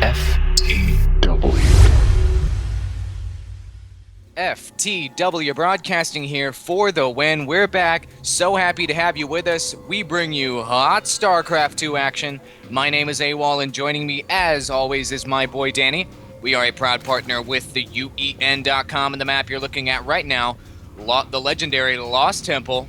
FTW. FTW Broadcasting here for the win. We're back. So happy to have you with us. We bring you hot Starcraft 2 action. My name is Awall, and joining me, as always, is my boy Danny. We are a proud partner with the UEN.com, and the map you're looking at right now, the legendary Lost Temple.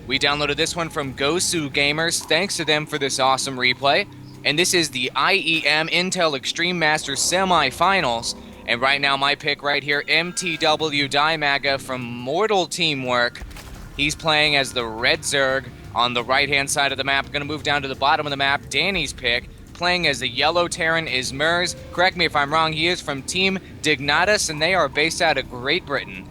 We downloaded this one from Gosu Gamers. Thanks to them for this awesome replay. And this is the IEM Intel Extreme Masters semifinals. And right now, my pick right here, FTW Dimaga from Mortal Teamwork. He's playing as the Red Zerg on the right-hand side of the map. Going to move down to the bottom of the map. Danny's pick, playing as the Yellow Terran, is Merz. Correct me if I'm wrong, he is from Team TWis, and they are based out of Great Britain.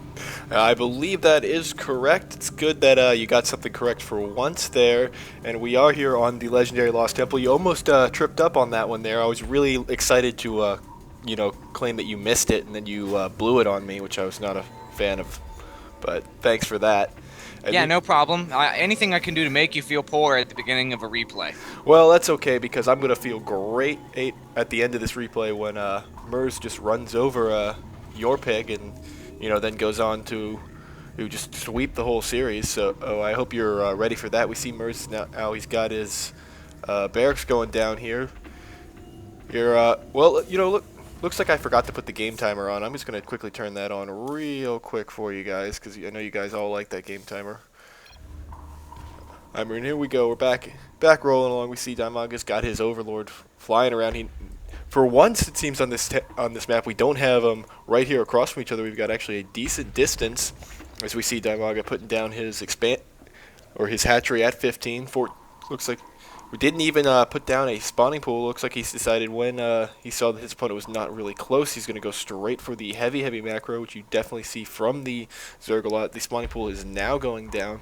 I believe that is correct. It's good that you got something correct for once there. And we are here on the legendary Lost Temple. You almost tripped up on that one there. I was really excited to claim that you missed it, and then you blew it on me, which I was not a fan of. But thanks for that. Yeah, no problem. Anything I can do to make you feel poor at the beginning of a replay. Well, that's okay, because I'm going to feel great at the end of this replay when Merz just runs over your pick and then goes on to just sweep the whole series. So I hope you're ready for that. We see Merz now. He's got his barracks going down here. Looks like I forgot to put the game timer on. I'm just going to quickly turn that on real quick for you guys, because I know you guys all like that game timer. I mean, here we go. We're back rolling along. We see Dimaga's got his Overlord flying around. For once, it seems on this map, we don't have them right here across from each other. We've got actually a decent distance, as we see Dimaga putting down his his hatchery at 15. Looks like we didn't even put down a spawning pool. Looks like he's decided when he saw that his opponent was not really close, he's going to go straight for the heavy macro, which you definitely see from the Zerg a lot. The spawning pool is now going down,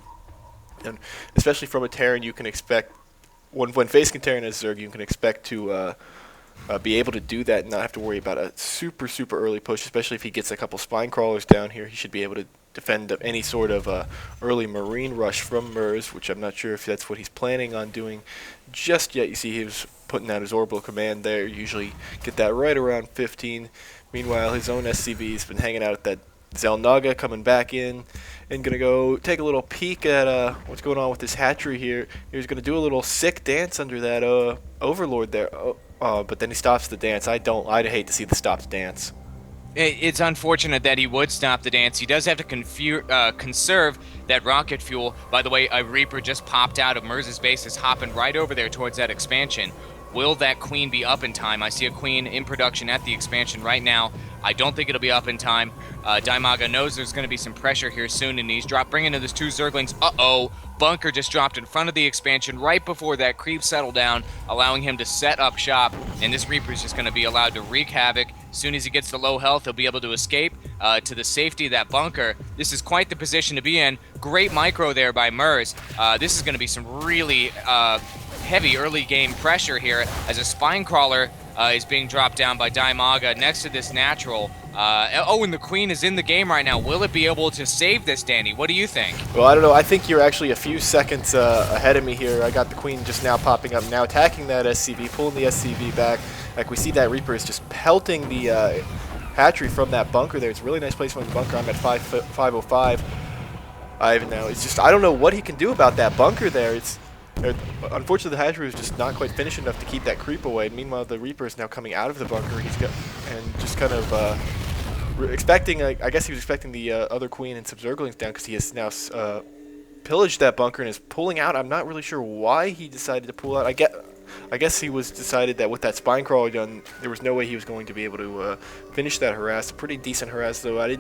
and especially from a Terran, you can expect when facing Terran as Zerg, you can expect to be able to do that and not have to worry about a super early push, especially if he gets a couple spine crawlers down here. He should be able to defend any sort of early marine rush from Merz, which I'm not sure if that's what he's planning on doing just yet. You see he was putting out his orbital command there. Usually get that right around 15. Meanwhile, his own SCV's been hanging out at that Xel'Naga, coming back in and going to go take a little peek at what's going on with this hatchery here. He's going to do a little sick dance under that Overlord there. But then he stops the dance. I'd hate to see the stopped dance. It's unfortunate that he would stop the dance. He does have to conserve that rocket fuel. By the way, a Reaper just popped out of Merz's base, is hopping right over there towards that expansion. Will that queen be up in time? I see a queen in production at the expansion right now. I don't think it'll be up in time. Dimaga knows there's going to be some pressure here soon, and he's bringing in those two Zerglings. Uh-oh. Bunker just dropped in front of the expansion right before that creep settled down, allowing him to set up shop, and this Reaper's just going to be allowed to wreak havoc. As soon as he gets to low health, he'll be able to escape to the safety of that bunker. This is quite the position to be in. Great micro there by Merz. This is going to be some really heavy early game pressure here as a spine crawler is being dropped down by Dimaga next to this natural. And the queen is in the game right now. Will it be able to save this, Danny? What do you think? Well, I don't know. I think you're actually a few seconds ahead of me here. I got the queen just now popping up, now attacking that SCV, pulling the SCV back. Like we see that Reaper is just pelting the hatchery from that bunker there. It's a really nice place from the bunker. I'm at 505. I don't know what he can do about that bunker there. Unfortunately, the hatchery was just not quite finished enough to keep that creep away. Meanwhile, the Reaper is now coming out of the bunker. And just kind of expecting. I guess he was expecting the other queen and some Zerglings down, because he has now pillaged that bunker and is pulling out. I'm not really sure why he decided to pull out. I guess he was decided that with that spine crawler done, there was no way he was going to be able to finish that harass. A pretty decent harass, though. It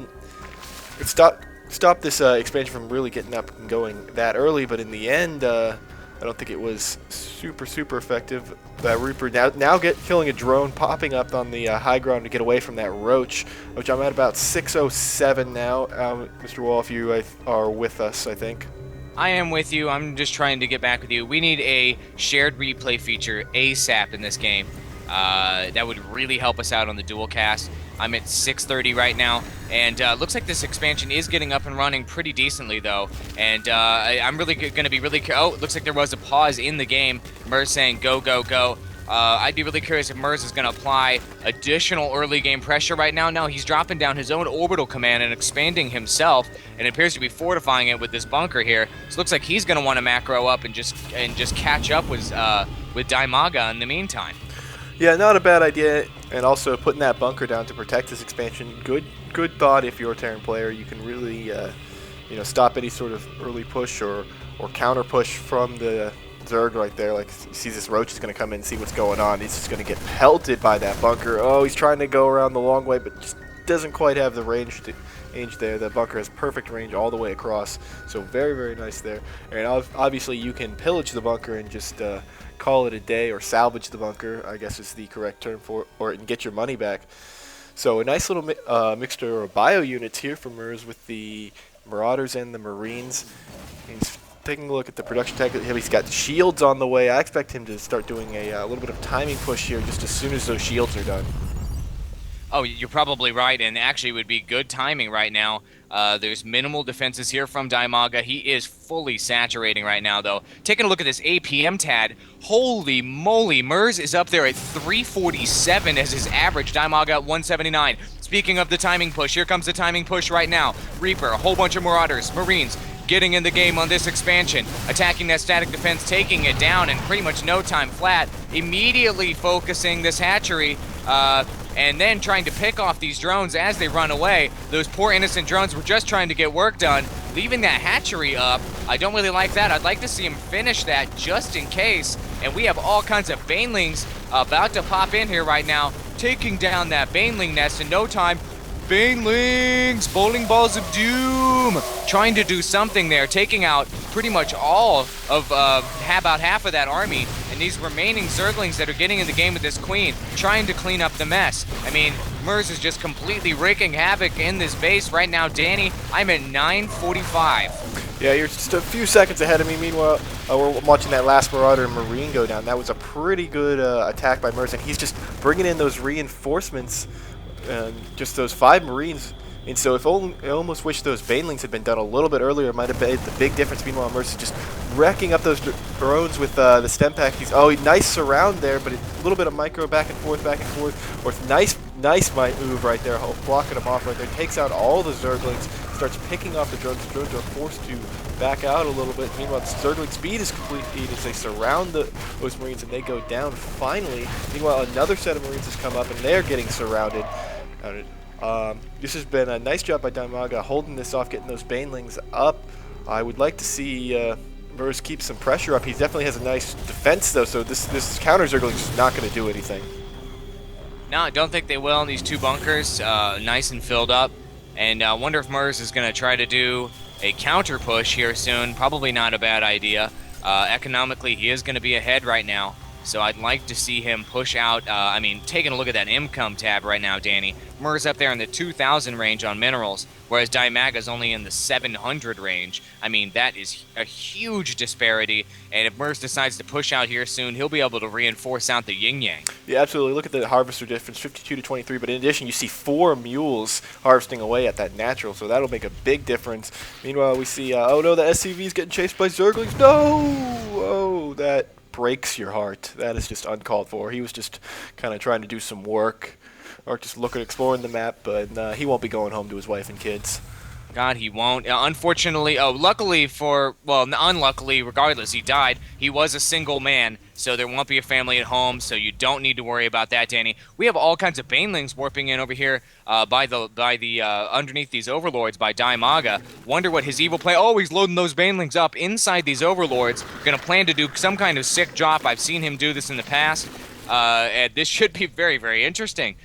stopped this expansion from really getting up and going that early, but in the end, I don't think it was super super-effective. That Reaper now killing a drone, popping up on the high ground to get away from that roach, which I'm at about 607 now. Mr. Wall, if you are with us, I think. I am with you. I'm just trying to get back with you. We need a shared replay feature ASAP in this game. That would really help us out on the dual cast. I'm at 630 right now, and looks like this expansion is getting up and running pretty decently, though. And I'm really going to be really... Oh, it looks like there was a pause in the game. Merz saying, go, go, go. I'd be really curious if Merz is going to apply additional early game pressure right now. No, he's dropping down his own orbital command and expanding himself, and it appears to be fortifying it with this bunker here. So it looks like he's going to want to macro up and just catch up with Dimaga in the meantime. Yeah, not a bad idea, and also putting that bunker down to protect this expansion. Good thought if you're a Terran player. You can really stop any sort of early push or counter push from the Zerg right there. Like, he sees this Roach is going to come in and see what's going on. He's just going to get pelted by that bunker. Oh, he's trying to go around the long way, but just doesn't quite have the range there. The bunker has perfect range all the way across, so very, very nice there. And obviously you can pillage the bunker and just call it a day, or salvage the bunker, I guess is the correct term for it, or and get your money back. So a nice little mixture of bio units here for Merz with the Marauders and the Marines. He's taking a look at the production tech. He's got shields on the way. I expect him to start doing a little bit of timing push here just as soon as those shields are done. Oh, you're probably right, and actually would be good timing right now. There's minimal defenses here from Dimaga. He is fully saturating right now, though. Taking a look at this APM TAD, holy moly, Merz is up there at 347 as his average. Dimaga at 179. Speaking of the timing push, here comes the timing push right now. Reaper, a whole bunch of Marauders, Marines, getting in the game on this expansion, attacking that static defense, taking it down in pretty much no time flat, immediately focusing this hatchery, and then trying to pick off these drones as they run away. Those poor innocent drones were just trying to get work done, leaving that hatchery up. I don't really like that. I'd like to see him finish that just in case, and we have all kinds of banelings about to pop in here right now, taking down that baneling nest in no time. Banelings, bowling balls of doom, trying to do something there, taking out pretty much all of about half of that army, and these remaining Zerglings that are getting in the game with this queen, trying to clean up the mess. I mean, Merz is just completely wreaking havoc in this base right now. Danny, I'm at 945. Yeah, you're just a few seconds ahead of me. Meanwhile, we're watching that last Marauder and Marine go down. That was a pretty good attack by Merz, and he's just bringing in those reinforcements. Just those 5 Marines, and so I almost wish those Banelings had been done a little bit earlier. It might have made the big difference. Meanwhile, Merz is just wrecking up those drones with the stem pack. Nice surround there, but a little bit of micro back and forth, or nice move right there, blocking them off right there. Takes out all the Zerglings, starts picking off the drones. The drones are forced to back out a little bit. Meanwhile, the Zergling speed is complete as they surround those Marines and they go down finally. Meanwhile, another set of Marines has come up and they're getting surrounded. This has been a nice job by Dimaga holding this off, getting those Banelings up. I would like to see Merz keep some pressure up. He definitely has a nice defense though, so this counter Zergling is not going to do anything. No, I don't think they will in these 2 bunkers, nice and filled up. And I wonder if Merz is going to try to do a counter push here soon. Probably not a bad idea. Economically, he is going to be ahead right now. So I'd like to see him push out, taking a look at that income tab right now, Danny. Merz up there in the 2,000 range on minerals, whereas Dimaga's only in the 700 range. I mean, that is a huge disparity, and if Merz decides to push out here soon, he'll be able to reinforce out the yin-yang. Yeah, absolutely. Look at the harvester difference, 52 to 23, but in addition, you see 4 mules harvesting away at that natural, so that'll make a big difference. Meanwhile, we see, oh no, the SCV's getting chased by Zerglings. No! Oh, that breaks your heart. That is just uncalled for. He was just kind of trying to do some work or just exploring the map, but he won't be going home to his wife and kids. God, he won't. Unfortunately, unluckily, regardless, he died. He was a single man, so there won't be a family at home, so you don't need to worry about that, Danny. We have all kinds of Banelings warping in over here by the underneath these Overlords by Dimaga. Wonder what his evil play. Oh, he's loading those Banelings up inside these Overlords. Gonna plan to do some kind of sick drop. I've seen him do this in the past, and this should be very, very interesting.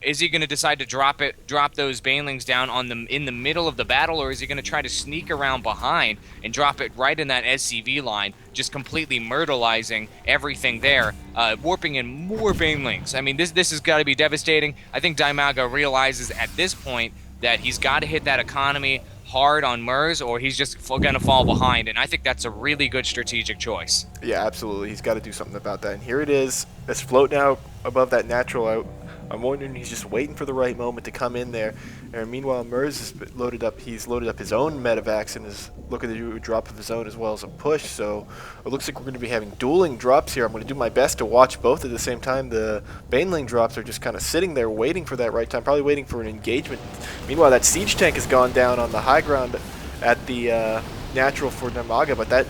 Is he going to decide to drop those Banelings down in the middle of the battle, or is he going to try to sneak around behind and drop it right in that SCV line, just completely myrtleizing everything there, warping in more Banelings? I mean, this has got to be devastating. I think Dimaga realizes at this point that he's got to hit that economy hard on Merz, or he's just going to fall behind, and I think that's a really good strategic choice. Yeah, absolutely. He's got to do something about that, and here it is. It's floating out above that natural I'm wondering he's just waiting for the right moment to come in there. And meanwhile, Merz is loaded up. He's loaded up his own medevacs and is looking to do a drop of his own as well as a push. So it looks like we're going to be having dueling drops here. I'm going to do my best to watch both at the same time. The Baneling drops are just kind of sitting there waiting for that right time, probably waiting for an engagement. Meanwhile, that siege tank has gone down on the high ground at the natural for Dimaga, but that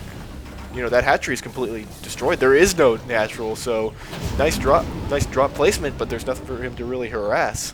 that hatchery is completely destroyed. There is no natural, so nice drop placement, but there's nothing for him to really harass.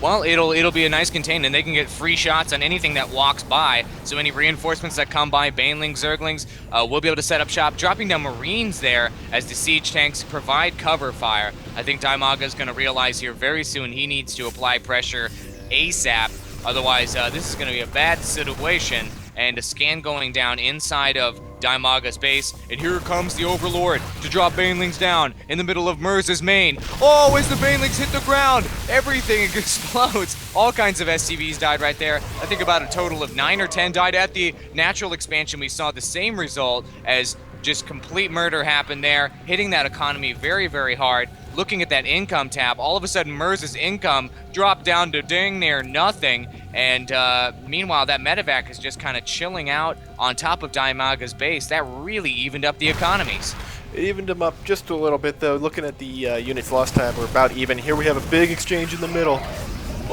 Well, it'll be a nice contain, and they can get free shots on anything that walks by. So any reinforcements that come by, Banelings, Zerglings, will be able to set up shop, dropping down Marines there as the siege tanks provide cover fire. I think Dimaga is going to realize here very soon he needs to apply pressure ASAP. Otherwise, this is going to be a bad situation. And a scan going down inside of Dimaga's base, and here comes the Overlord to drop Banelings down in the middle of Merz's main. Oh, as the Banelings hit the ground, everything explodes. All kinds of SCVs died right there. I think about a total of 9 or 10 died. At the natural expansion, we saw the same result as just complete murder happened there, hitting that economy very, very hard. Looking at that income tab, all of a sudden Merz's income dropped down to dang near nothing, and meanwhile that medevac is just kind of chilling out on top of Dimaga's base. That really evened up the economies. It evened them up just a little bit, though. Looking at the units lost tab, we're about even. Here we have a big exchange in the middle.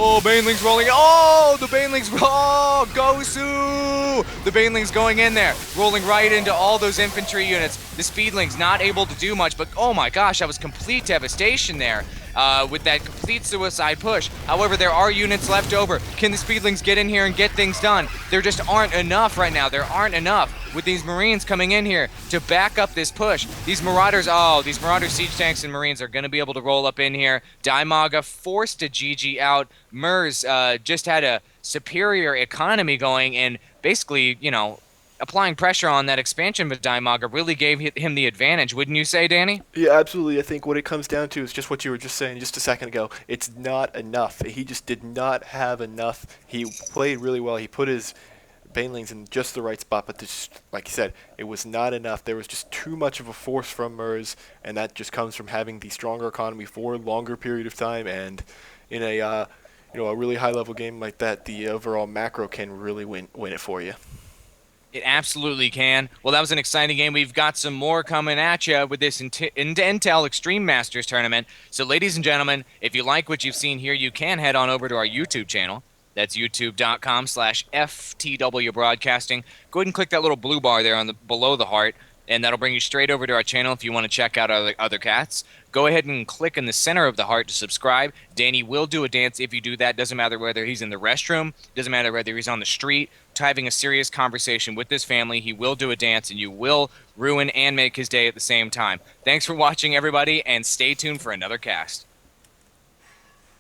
Oh, Banelings rolling. Oh, the Banelings. Oh, Gosu! The Banelings going in there, rolling right into all those infantry units. The Speedlings not able to do much, but oh my gosh, that was complete devastation there. With that complete suicide push. However, there are units left over. Can the Speedlings get in here and get things done? There just aren't enough right now. There aren't enough with these Marines coming in here to back up this push. These Marauders, these Marauder siege tanks and Marines are going to be able to roll up in here. Dimaga forced to GG out. Merz just had a superior economy going and basically, applying pressure on that expansion with Dimaga really gave him the advantage, wouldn't you say, Danny? Yeah, absolutely. I think what it comes down to is just what you were just saying just a second ago. It's not enough. He just did not have enough. He played really well. He put his Banelings in just the right spot, but just, like you said, it was not enough. There was just too much of a force from Merz, and that just comes from having the stronger economy for a longer period of time. And in a a really high-level game like that, the overall macro can really win it for you. It absolutely can. Well, that was an exciting game. We've got some more coming at you with this Intel Extreme Masters tournament. So, ladies and gentlemen, if you like what you've seen here, you can head on over to our YouTube channel. That's youtube.com/FTWBroadcasting. Go ahead and click that little blue bar there below the heart, and that'll bring you straight over to our channel if you want to check out other cats. Go ahead and click in the center of the heart to subscribe. Danny will do a dance if you do that. Doesn't matter whether he's in the restroom, doesn't matter whether he's on the street, having a serious conversation with his family. He will do a dance, and you will ruin and make his day at the same time. Thanks for watching, everybody, and stay tuned for another cast.